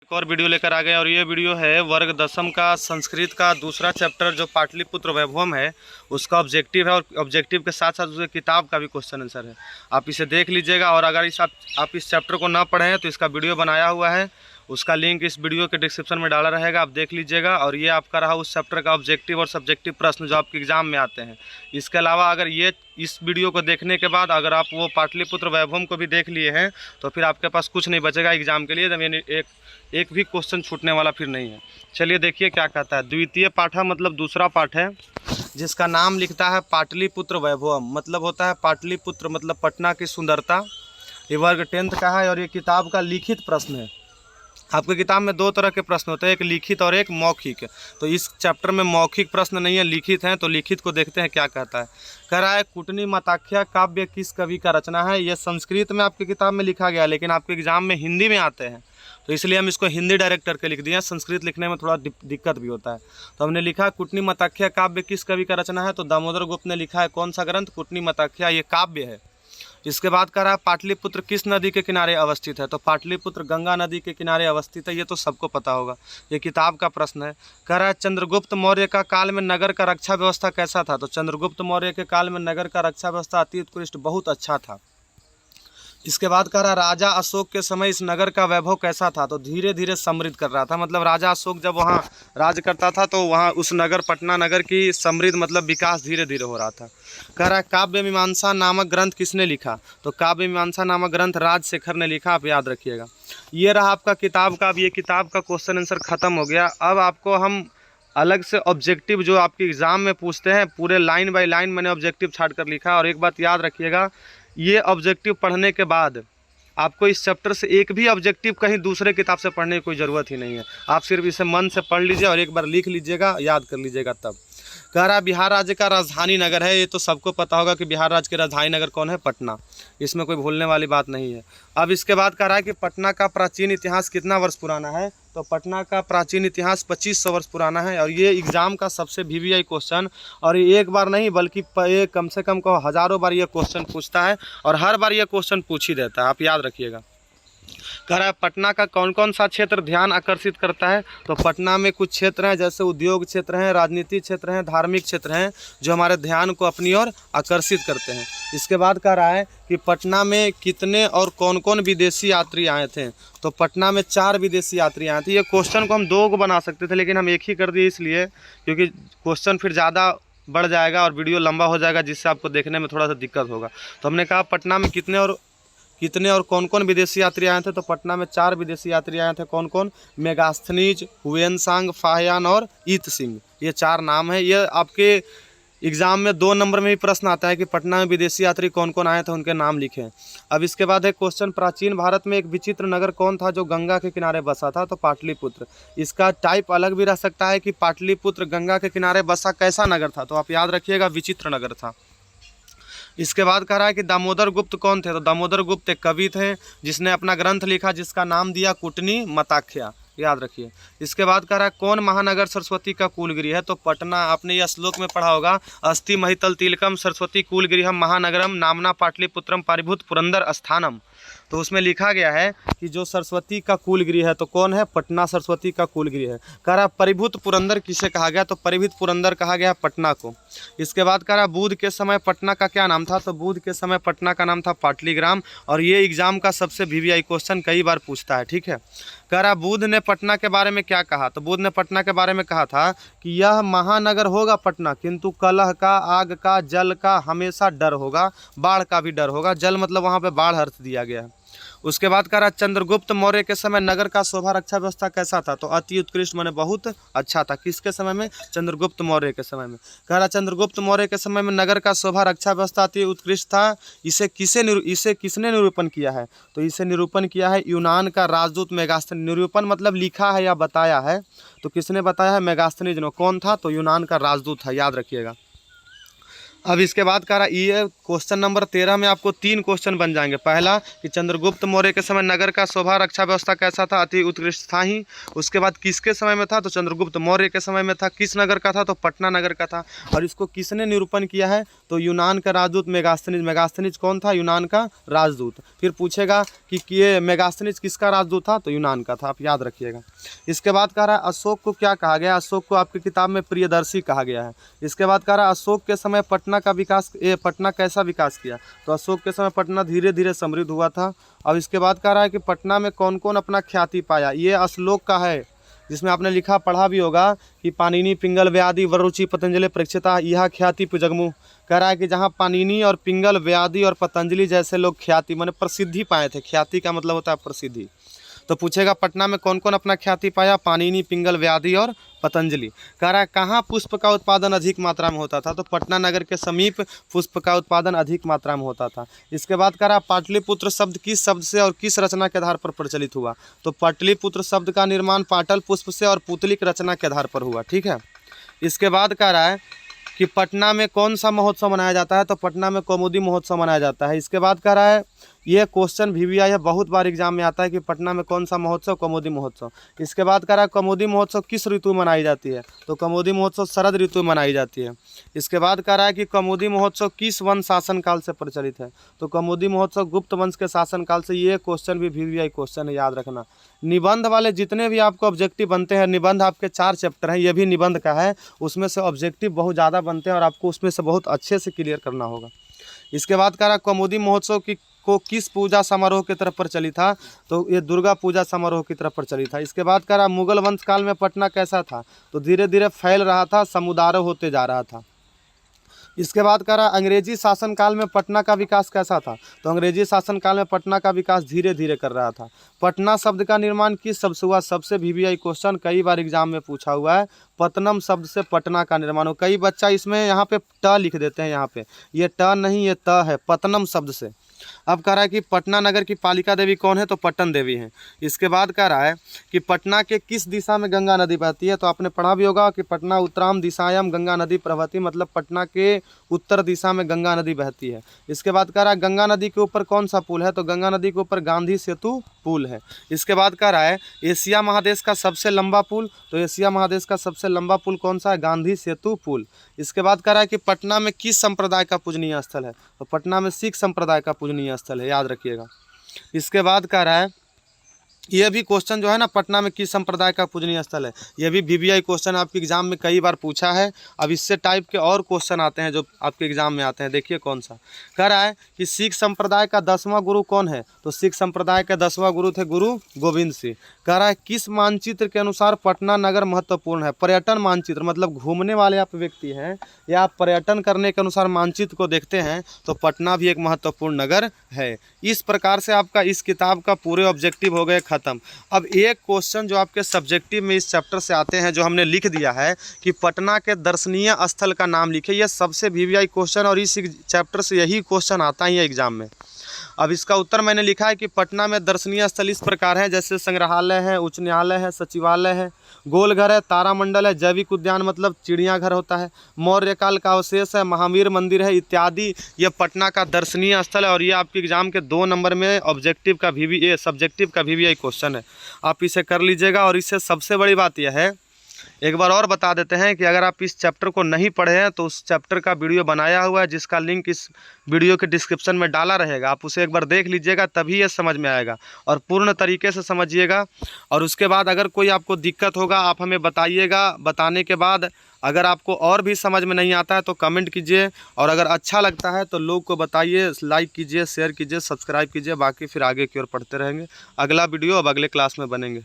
एक और वीडियो लेकर आ गए और ये वीडियो है वर्ग 10वीं का संस्कृत का दूसरा चैप्टर जो पाटलिपुत्र वैभवम है उसका ऑब्जेक्टिव है और ऑब्जेक्टिव के साथ साथ उसके किताब का भी क्वेश्चन आंसर है। आप इसे देख लीजिएगा और अगर आप इस चैप्टर को ना पढ़े हैं तो इसका वीडियो बनाया हुआ है, उसका लिंक इस वीडियो के डिस्क्रिप्शन में डाला रहेगा, आप देख लीजिएगा। और ये आपका रहा उस चैप्टर का ऑब्जेक्टिव और सब्जेक्टिव प्रश्न जो आपके एग्जाम में आते हैं। इसके अलावा अगर ये इस वीडियो को देखने के बाद अगर आप वो पाटलिपुत्र वैभवम को भी देख लिए हैं तो फिर आपके पास कुछ नहीं बचेगा एग्जाम के लिए, जब एक भी क्वेश्चन छूटने वाला फिर नहीं है। चलिए देखिए क्या कहता है। द्वितीय पाठा मतलब दूसरा पाठ है जिसका नाम लिखता है पाटलिपुत्र वैभवम, मतलब होता है पाटलिपुत्र मतलब पटना की सुंदरता। ये वर्ग 10th का है और ये किताब का लिखित प्रश्न है। आपके किताब में दो तरह के प्रश्न होते हैं, एक लिखित और एक मौखिक। तो इस चैप्टर में मौखिक प्रश्न नहीं है, लिखित हैं। तो लिखित को देखते हैं क्या कहता है। कह रहा है कुटनी मताख्या काव्य किस कवि का रचना है। यह संस्कृत में आपकी किताब में लिखा गया है लेकिन आपके एग्जाम में हिंदी में आते हैं, तो इसलिए हम इसको हिंदी डायरेक्ट करके लिख दिए हैं। संस्कृत लिखने में थोड़ा दिक्कत भी होता है। तो हमने लिखा कुटनी मताख्या काव्य किस कवि का रचना है, तो दामोदर गुप्त ने लिखा है। कौन सा ग्रंथ? कुटनी मताख्या, ये काव्य है। इसके बाद कह रहा है पाटलिपुत्र किस नदी के किनारे अवस्थित है, तो पाटलिपुत्र गंगा नदी के किनारे अवस्थित है। ये तो सबको पता होगा, ये किताब का प्रश्न है। कह रहा है चंद्रगुप्त मौर्य का काल में नगर का रक्षा व्यवस्था कैसा था, तो चंद्रगुप्त मौर्य के काल में नगर का रक्षा व्यवस्था अति उत्कृष्ट बहुत अच्छा था। इसके बाद कह रहा राजा अशोक के समय इस नगर का वैभव कैसा था, तो धीरे धीरे समृद्ध कर रहा था। मतलब राजा अशोक जब वहाँ राज करता था तो वहाँ उस नगर पटना नगर की समृद्ध मतलब विकास धीरे धीरे हो रहा था। कह रहा है काव्य मीमांसा नामक ग्रंथ किसने लिखा, तो काव्य मीमांसा नामक ग्रंथ राजशेखर ने लिखा। आप याद रखिएगा। ये रहा आपका किताब का। अब ये किताब का क्वेश्चन आंसर खत्म हो गया। अब आपको हम अलग से ऑब्जेक्टिव जो आपके एग्जाम में पूछते हैं पूरे लाइन बाय लाइन मैंने ऑब्जेक्टिव छाट कर लिखा। और एक बात याद रखिएगा, ये ऑब्जेक्टिव पढ़ने के बाद आपको इस चैप्टर से एक भी ऑब्जेक्टिव कहीं दूसरे किताब से पढ़ने की कोई ज़रूरत ही नहीं है। आप सिर्फ इसे मन से पढ़ लीजिए और एक बार लिख लीजिएगा, याद कर लीजिएगा तब। कह रहा बिहार राज्य का राजधानी नगर है। ये तो सबको पता होगा कि बिहार राज्य की राजधानी नगर कौन है, पटना। इसमें कोई भूलने वाली बात नहीं है। अब इसके बाद कह रहा है कि पटना का प्राचीन इतिहास कितना वर्ष पुराना है, तो पटना का प्राचीन इतिहास 2500 वर्ष पुराना है। और ये एग्जाम का सबसे VVI क्वेश्चन, और ये एक बार नहीं बल्कि कम से कम को हज़ारों बार ये क्वेश्चन पूछता है और हर बार ये क्वेश्चन पूछ ही देता है, आप याद रखिएगा। कह रहा है पटना का कौन कौन सा क्षेत्र ध्यान आकर्षित करता है, तो पटना में कुछ क्षेत्र हैं जैसे उद्योग क्षेत्र हैं, राजनीतिक क्षेत्र हैं, धार्मिक क्षेत्र हैं जो हमारे ध्यान को अपनी ओर आकर्षित करते हैं। इसके बाद कह रहा है कि पटना में कितने और कौन कौन विदेशी यात्री आए थे, तो पटना में 4 विदेशी यात्री आए थे। ये क्वेश्चन को हम 2 को बना सकते थे लेकिन हम एक ही कर दिए इसलिए क्योंकि क्वेश्चन फिर ज़्यादा बढ़ जाएगा और वीडियो लंबा हो जाएगा जिससे आपको देखने में थोड़ा सा दिक्कत होगा। तो हमने कहा पटना में कितने और कौन कौन विदेशी यात्री आए थे, तो पटना में 4 विदेशी यात्री आए थे। कौन कौन? मेगास्थनीज, हुएनसांग, फाहियान और ईत सिंह, ये 4 नाम है। ये आपके एग्जाम में 2 नंबर में भी प्रश्न आता है कि पटना में विदेशी यात्री कौन कौन आए थे, उनके नाम लिखें। अब इसके बाद है क्वेश्चन प्राचीन भारत में एक विचित्र नगर कौन था जो गंगा के किनारे बसा था, तो पाटलिपुत्र। इसका टाइप अलग भी रह सकता है कि पाटलिपुत्र गंगा के किनारे बसा कैसा नगर था, तो आप याद रखिएगा विचित्र नगर था। इसके बाद कह रहा है कि दामोदर गुप्त कौन थे, तो दामोदर गुप्त एक कवि थे जिसने अपना ग्रंथ लिखा जिसका नाम दिया कुटनी मताख्या, याद रखिए। इसके बाद कह रहा है कौन महानगर सरस्वती का कुलगृह है, तो पटना। आपने यह श्लोक में पढ़ा होगा, अस्ति महितल तिलकम सरस्वती कुलगृहम महानगरम नामना पाटलिपुत्रम पारिभूत पुरंदर स्थानम। तो उसमें लिखा गया है कि जो सरस्वती का कुलगृह है तो कौन है, पटना सरस्वती का कुलगृह है। कह रहा परिभूत पुरंदर किसे कहा गया, तो परिभूत पुरंदर कहा गया पटना को। इसके बाद कह रहा बुध के समय पटना का क्या नाम था, तो बुध के समय पटना का नाम था पाटलीग्राम। और ये एग्जाम का सबसे VVI क्वेश्चन कई बार पूछता है, ठीक है। कह रहा बुध ने पटना के बारे में क्या कहा, तो बुध ने पटना के बारे में कहा था कि यह महानगर होगा पटना, किंतु कलह का, आग का, जल का हमेशा डर होगा, बाढ़ का भी डर होगा। जल मतलब वहाँ पे बाढ़ अर्थ दिया गया है। उसके बाद कह रहा चंद्रगुप्त मौर्य के समय नगर का शोभा रक्षा व्यवस्था कैसा था, तो अति उत्कृष्ट माने बहुत अच्छा था। किसके समय में? चंद्रगुप्त मौर्य के समय में। कह रहा चंद्रगुप्त मौर्य के समय में नगर का शोभा रक्षा व्यवस्था अति उत्कृष्ट था। इसे किसने निरूपण किया है, तो इसे निरूपण किया है यूनान का राजदूत मेगास्थनीज। निरूपण मतलब लिखा है या बताया है, तो किसने बताया है? मेगास्थनीज ने। कौन था, तो यूनान का राजदूत था, याद रखिएगा। अब इसके बाद कह रहा ये क्वेश्चन नंबर 13 में आपको 3 क्वेश्चन बन जाएंगे। पहला कि चंद्रगुप्त मौर्य के समय नगर का शोभा रक्षा व्यवस्था कैसा था, अति उत्कृष्ट था ही। उसके बाद किसके समय में था, तो चंद्रगुप्त मौर्य के समय में था। किस नगर का था, तो पटना नगर का था। और इसको किसने निरूपण किया है, तो यूनान का राजदूत मेगास्थनीज। मेगास्थनीज कौन था, यूनान का राजदूत। फिर पूछेगा कि ये मेगास्थनीज किसका राजदूत था, तो यूनान का था, आप याद रखिएगा। इसके बाद कह रहा है अशोक को क्या कहा गया, अशोक को आपकी किताब में प्रियदर्शी कहा गया है। इसके बाद कह रहा है अशोक के समय पटना का विकास, पटना कैसा विकास किया, तो अशोक के समय पटना धीरे धीरे समृद्ध हुआ था। अब इसके बाद कह रहा है कि पटना में कौन कौन अपना ख्याति पाया, ये श्लोक का है जिसमें आपने लिखा पढ़ा भी होगा कि पाणिनि पिंगल व्याधि वरुचि पतंजलि परीक्षिता यह ख्याति पुजगमु। कह रहा है कि जहाँ पाणिनि और पिंगल व्याधि और पतंजलि जैसे लोग ख्याति माने प्रसिद्धि पाए थे, ख्याति का मतलब होता है प्रसिद्धि। तो पूछेगा पटना में कौन कौन अपना ख्याति पाया, पाणिनि पिंगल व्याधि और पतंजलि। कह रहा है कहाँ पुष्प का उत्पादन अधिक मात्रा में होता था, तो पटना नगर के समीप पुष्प का उत्पादन अधिक मात्रा में होता था। इसके बाद कह रहा है पाटलिपुत्र शब्द किस शब्द से और किस रचना के आधार पर प्रचलित हुआ, तो पाटलिपुत्र शब्द का निर्माण पाटल पुष्प से और पुतलिक रचना के आधार पर हुआ। ठीक है। इसके बाद कह रहा है कि पटना में कौन सा महोत्सव मनाया जाता है, तो पटना में कौमुदी महोत्सव मनाया जाता है। इसके बाद कह रहा है ये क्वेश्चन भी आया है, बहुत बार एग्जाम में आता है कि पटना में कौन सा महोत्सव, कौमुदी महोत्सव। इसके बाद कह रहा है कौमुदी महोत्सव किस ऋतु में मनाई जाती है, तो कौमुदी महोत्सव शरद ऋतु में मनाई जाती है। इसके बाद कह रहा है कि कौमुदी महोत्सव किस वंश शासन काल से प्रचलित है, तो कौमुदी महोत्सव गुप्त वंश के शासन काल से। ये क्वेश्चन भी आई क्वेश्चन है, याद रखना। निबंध वाले जितने भी आपको ऑब्जेक्टिव बनते हैं, निबंध आपके 4 चैप्टर हैं, ये भी निबंध का है, उसमें से ऑब्जेक्टिव बहुत ज़्यादा बनते हैं और आपको उसमें से बहुत अच्छे से क्लियर करना होगा। इसके बाद कह रहा कौमुदी महोत्सव को किस पूजा समारोह की तरफ प्रचलित था, तो ये दुर्गा पूजा समारोह की तरफ प्रचलित था। इसके बाद कह रहा मुगल वंश काल में पटना कैसा था, तो धीरे धीरे फैल रहा था, समुदाय होते जा रहा था। इसके बाद कह रहा अंग्रेजी शासनकाल में पटना का विकास कैसा था, तो अंग्रेजी शासनकाल में पटना का विकास धीरे धीरे कर रहा था। पटना शब्द का निर्माण किस शब्द से हुआ, सबसे VVI क्वेश्चन कई बार एग्जाम में पूछा हुआ है। पतनम शब्द से पटना का निर्माण हो, कई बच्चा इसमें यहाँ पे ट लिख देते हैं, यहाँ पे ये ट नहीं ये त है, पतनम शब्द से। अब कह रहा है कि पटना नगर की पालिका देवी कौन है, तो पट्टन देवी हैं। इसके बाद कह रहा है कि पटना के किस दिशा में गंगा नदी बहती है, तो आपने पढ़ा भी होगा कि पटना उत्तराम दिशायाम गंगा नदी प्रवहती, मतलब पटना के उत्तर दिशा में गंगा नदी बहती है। इसके बाद कह रहा है गंगा नदी के ऊपर कौन सा पुल है, तो गंगा नदी के ऊपर गांधी सेतु पुल है। इसके बाद कह रहा है एशिया महादेश का सबसे लंबा पुल, तो एशिया महादेश का सबसे लंबा पुल कौन सा है, गांधी सेतु पुल। इसके बाद कह रहा है कि पटना में किस संप्रदाय का पूजनीय स्थल है, तो पटना में सिख संप्रदाय का पूजनीय स्थल है, याद रखिएगा। इसके बाद कह रहा है ये भी क्वेश्चन जो है ना, पटना में किस संप्रदाय का पूजनीय स्थल है, ये भी VVI क्वेश्चन आपके एग्जाम में कई बार पूछा है। अब इससे टाइप के और क्वेश्चन आते हैं जो आपके एग्जाम में आते हैं, देखिए कौन सा। कह रहा है कि सिख संप्रदाय का 10वां गुरु कौन है, तो सिख संप्रदाय के 10वां गुरु थे गुरु गोविंद सिंह। कह रहा है किस मानचित्र के अनुसार पटना नगर महत्वपूर्ण है, पर्यटन मानचित्र, मतलब घूमने वाले आप व्यक्ति हैं या आप पर्यटन करने के अनुसार मानचित्र को देखते हैं तो पटना भी एक महत्वपूर्ण नगर है। इस प्रकार से आपका इस किताब का पूरे ऑब्जेक्टिव हो गए खत्म। अब एक क्वेश्चन जो आपके सब्जेक्टिव में इस चैप्टर से आते हैं, जो हमने लिख दिया है कि पटना के दर्शनीय स्थल का नाम लिखे, यह सबसे VVI क्वेश्चन और इस चैप्टर से यही क्वेश्चन आता ही है एग्जाम में। अब इसका उत्तर मैंने लिखा है कि पटना में दर्शनीय स्थल इस प्रकार है, जैसे संग्रहालय है, उच्च न्यायालय है, सचिवालय है, गोलघर है, तारामंडल है, जैविक उद्यान मतलब चिड़ियाघर होता है, मौर्य काल का अवशेष है, महावीर मंदिर है इत्यादि। ये पटना का दर्शनीय स्थल है और ये आपके एग्जाम के 2 नंबर में ऑब्जेक्टिव का सब्जेक्टिव का VVI क्वेश्चन है, आप इसे कर लीजिएगा। और इससे सबसे बड़ी बात यह है, एक बार और बता देते हैं कि अगर आप इस चैप्टर को नहीं पढ़े हैं तो उस चैप्टर का वीडियो बनाया हुआ है, जिसका लिंक इस वीडियो के डिस्क्रिप्शन में डाला रहेगा, आप उसे एक बार देख लीजिएगा, तभी ये समझ में आएगा और पूर्ण तरीके से समझिएगा। और उसके बाद अगर कोई आपको दिक्कत होगा आप हमें बताइएगा, बताने के बाद अगर आपको और भी समझ में नहीं आता है तो कमेंट कीजिए, और अगर अच्छा लगता है तो लोग को बताइए, लाइक कीजिए, शेयर कीजिए, सब्सक्राइब कीजिए। बाकी फिर आगे की ओर पढ़ते रहेंगे। अगला वीडियो अब अगले क्लास में बनेंगे।